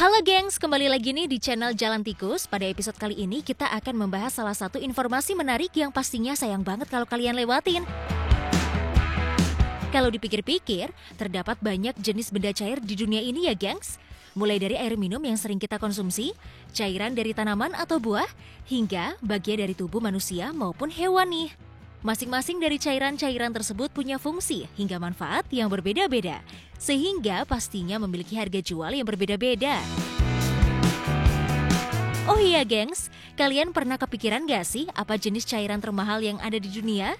Halo gengs, kembali lagi nih di channel Jalan Tikus. Pada episode kali ini kita akan membahas salah satu informasi menarik yang pastinya sayang banget kalau kalian lewatin. Kalau dipikir-pikir, terdapat banyak jenis benda cair di dunia ini ya gengs. Mulai dari air minum yang sering kita konsumsi, cairan dari tanaman atau buah, hingga bagian dari tubuh manusia maupun hewan nih. Masing-masing dari cairan-cairan tersebut punya fungsi hingga manfaat yang berbeda-beda, sehingga pastinya memiliki harga jual yang berbeda-beda. Oh iya gengs, kalian pernah kepikiran gak sih apa jenis cairan termahal yang ada di dunia?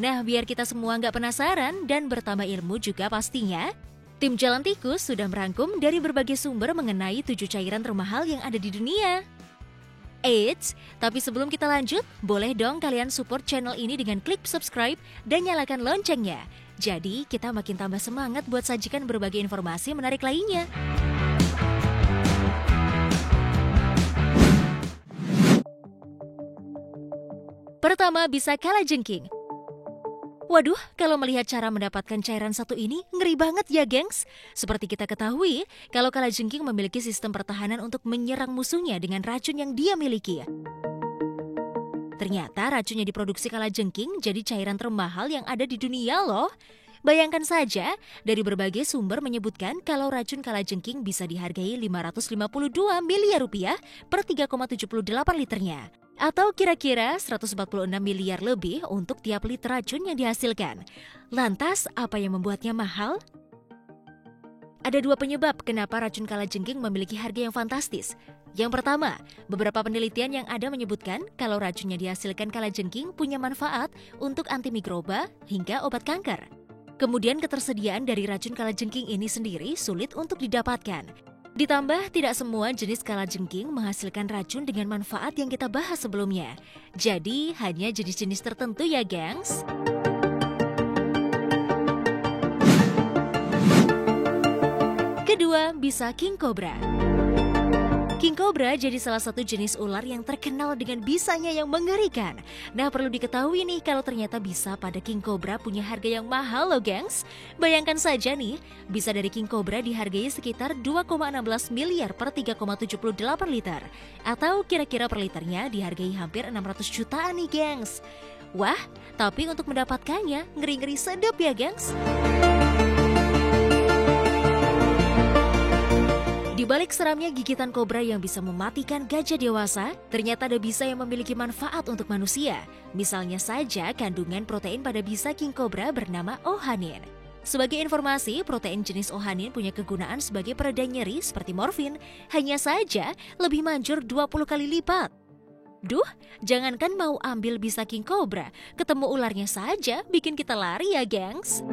Nah, biar kita semua nggak penasaran dan bertambah ilmu juga pastinya, tim Jalan Tikus sudah merangkum dari berbagai sumber mengenai 7 cairan termahal yang ada di dunia. Eits, tapi sebelum kita lanjut, boleh dong kalian support channel ini dengan klik subscribe dan nyalakan loncengnya. Jadi kita makin tambah semangat buat sajikan berbagai informasi menarik lainnya. Pertama, bisa kalajengking. Waduh, kalau melihat cara mendapatkan cairan satu ini, ngeri banget ya gengs. Seperti kita ketahui, kalau kalajengking memiliki sistem pertahanan untuk menyerang musuhnya dengan racun yang dia miliki. Ternyata racun yang diproduksi kalajengking jadi cairan termahal yang ada di dunia loh. Bayangkan saja, dari berbagai sumber menyebutkan kalau racun kalajengking bisa dihargai 552 miliar rupiah per 3,78 liternya. Atau kira-kira 146 miliar lebih untuk tiap liter racun yang dihasilkan. Lantas, apa yang membuatnya mahal? Ada 2 penyebab kenapa racun kalajengking memiliki harga yang fantastis. Yang pertama, beberapa penelitian yang ada menyebutkan kalau racun yang dihasilkan kalajengking punya manfaat untuk antimikroba hingga obat kanker. Kemudian ketersediaan dari racun kalajengking ini sendiri sulit untuk didapatkan. Ditambah tidak semua jenis kalajengking menghasilkan racun dengan manfaat yang kita bahas sebelumnya. Jadi hanya jenis-jenis tertentu ya gengs. Kedua, bisa king cobra. King cobra jadi salah satu jenis ular yang terkenal dengan bisanya yang mengerikan. Nah, perlu diketahui nih kalau ternyata bisa pada king cobra punya harga yang mahal loh gengs. Bayangkan saja nih, bisa dari king cobra dihargai sekitar 2,16 miliar per 3,78 liter. Atau kira-kira per liternya dihargai hampir 600 jutaan nih gengs. Wah, tapi untuk mendapatkannya ngeri-ngeri sedap ya gengs. Di balik seramnya gigitan kobra yang bisa mematikan gajah dewasa, ternyata ada bisa yang memiliki manfaat untuk manusia. Misalnya saja kandungan protein pada bisa king cobra bernama ohanin. Sebagai informasi, protein jenis ohanin punya kegunaan sebagai pereda nyeri seperti morfin, hanya saja lebih manjur 20 kali lipat. Duh, jangankan mau ambil bisa king cobra, ketemu ularnya saja bikin kita lari ya gengs.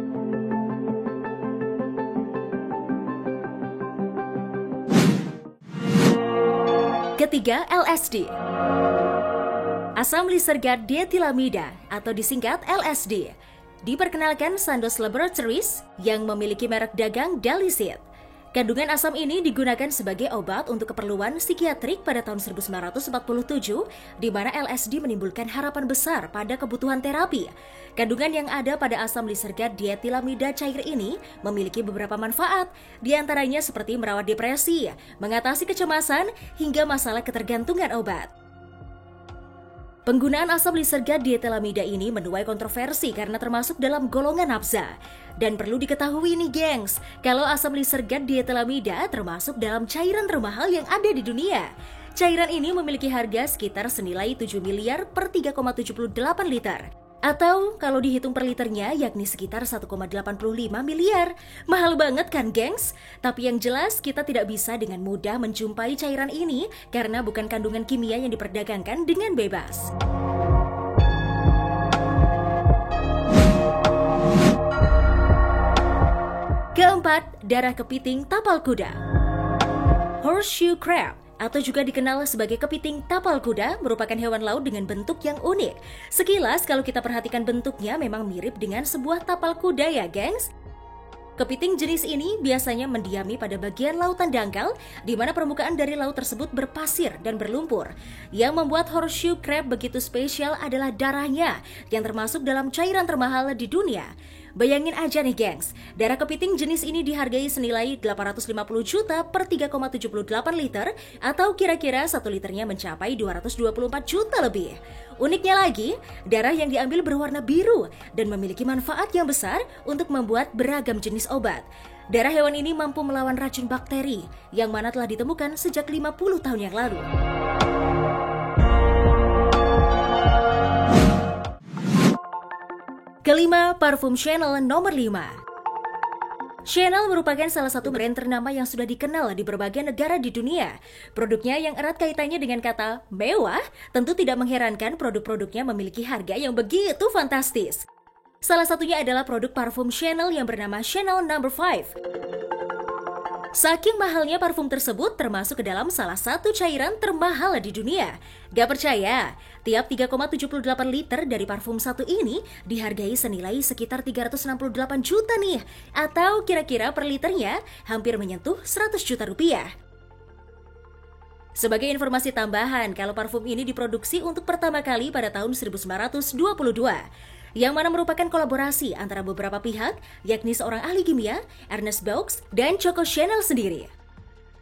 Ketiga, LSD. Asam lisergat dietilamida atau disingkat LSD diperkenalkan Sandoz Laboratories yang memiliki merek dagang Dalisit. Kandungan asam ini digunakan sebagai obat untuk keperluan psikiatrik pada tahun 1947, di mana LSD menimbulkan harapan besar pada kebutuhan terapi. Kandungan yang ada pada asam lisergat dietilamida cair ini memiliki beberapa manfaat, di antaranya seperti merawat depresi, mengatasi kecemasan, hingga masalah ketergantungan obat. Penggunaan asam lisergat dietilamida ini menuai kontroversi karena termasuk dalam golongan nafza. Dan perlu diketahui nih gengs, kalau asam lisergat dietilamida termasuk dalam cairan termahal yang ada di dunia. Cairan ini memiliki harga sekitar senilai 7 miliar per 3,78 liter. Atau kalau dihitung per liternya yakni sekitar 1,85 miliar. Mahal banget kan gengs? Tapi yang jelas kita tidak bisa dengan mudah menjumpai cairan ini karena bukan kandungan kimia yang diperdagangkan dengan bebas. Keempat, darah kepiting tapal kuda. Horseshoe crab atau juga dikenal sebagai kepiting tapal kuda merupakan hewan laut dengan bentuk yang unik. Sekilas kalau kita perhatikan bentuknya memang mirip dengan sebuah tapal kuda ya gengs. Kepiting jenis ini biasanya mendiami pada bagian lautan dangkal di mana permukaan dari laut tersebut berpasir dan berlumpur. Yang membuat horseshoe crab begitu spesial adalah darahnya yang termasuk dalam cairan termahal di dunia. Bayangin aja nih gengs, darah kepiting jenis ini dihargai senilai 850 juta per 3,78 liter atau kira-kira 1 liternya mencapai 224 juta lebih. Uniknya lagi, darah yang diambil berwarna biru dan memiliki manfaat yang besar untuk membuat beragam jenis obat. Darah hewan ini mampu melawan racun bakteri yang mana telah ditemukan sejak 50 tahun yang lalu. Kelima, parfum Chanel nomor 5. Chanel merupakan salah satu brand ternama yang sudah dikenal di berbagai negara di dunia. Produknya yang erat kaitannya dengan kata mewah tentu tidak mengherankan produk-produknya memiliki harga yang begitu fantastis. Salah satunya adalah produk parfum Chanel yang bernama Chanel No. 5. Saking mahalnya parfum tersebut termasuk ke dalam salah satu cairan termahal di dunia. Gak percaya? Tiap 3,78 liter dari parfum satu ini dihargai senilai sekitar 368 juta nih. Atau kira-kira per liternya hampir menyentuh 100 juta rupiah. Sebagai informasi tambahan, kalau parfum ini diproduksi untuk pertama kali pada tahun 1922. Yang mana merupakan kolaborasi antara beberapa pihak, yakni seorang ahli kimia, Ernest Beaux, dan Coco Chanel sendiri.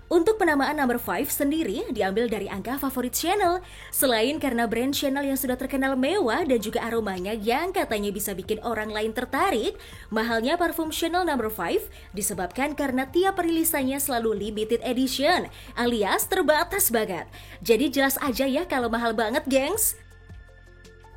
Untuk penamaan No. 5 sendiri diambil dari angka favorit Chanel, selain karena brand Chanel yang sudah terkenal mewah dan juga aromanya yang katanya bisa bikin orang lain tertarik, mahalnya parfum Chanel No. 5 disebabkan karena tiap perilisannya selalu limited edition, alias terbatas banget. Jadi jelas aja ya kalau mahal banget, gengs.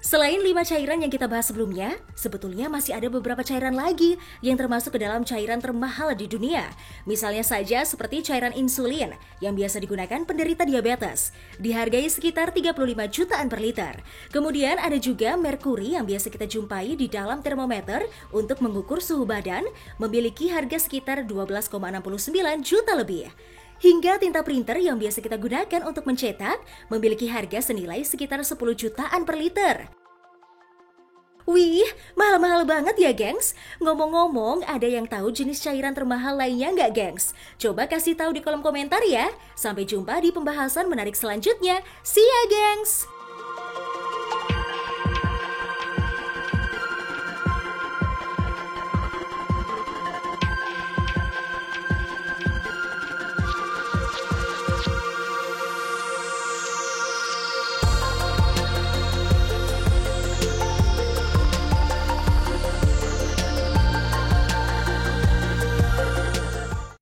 Selain 5 cairan yang kita bahas sebelumnya, sebetulnya masih ada beberapa cairan lagi yang termasuk ke dalam cairan termahal di dunia. Misalnya saja seperti cairan insulin yang biasa digunakan penderita diabetes, dihargai sekitar 35 jutaan per liter. Kemudian ada juga merkuri yang biasa kita jumpai di dalam termometer untuk mengukur suhu badan, memiliki harga sekitar 12,69 juta lebih. Hingga tinta printer yang biasa kita gunakan untuk mencetak memiliki harga senilai sekitar 10 jutaan per liter. Wih, mahal-mahal banget ya gengs. Ngomong-ngomong, ada yang tahu jenis cairan termahal lainnya nggak gengs? Coba kasih tahu di kolom komentar ya. Sampai jumpa di pembahasan menarik selanjutnya. See ya gengs!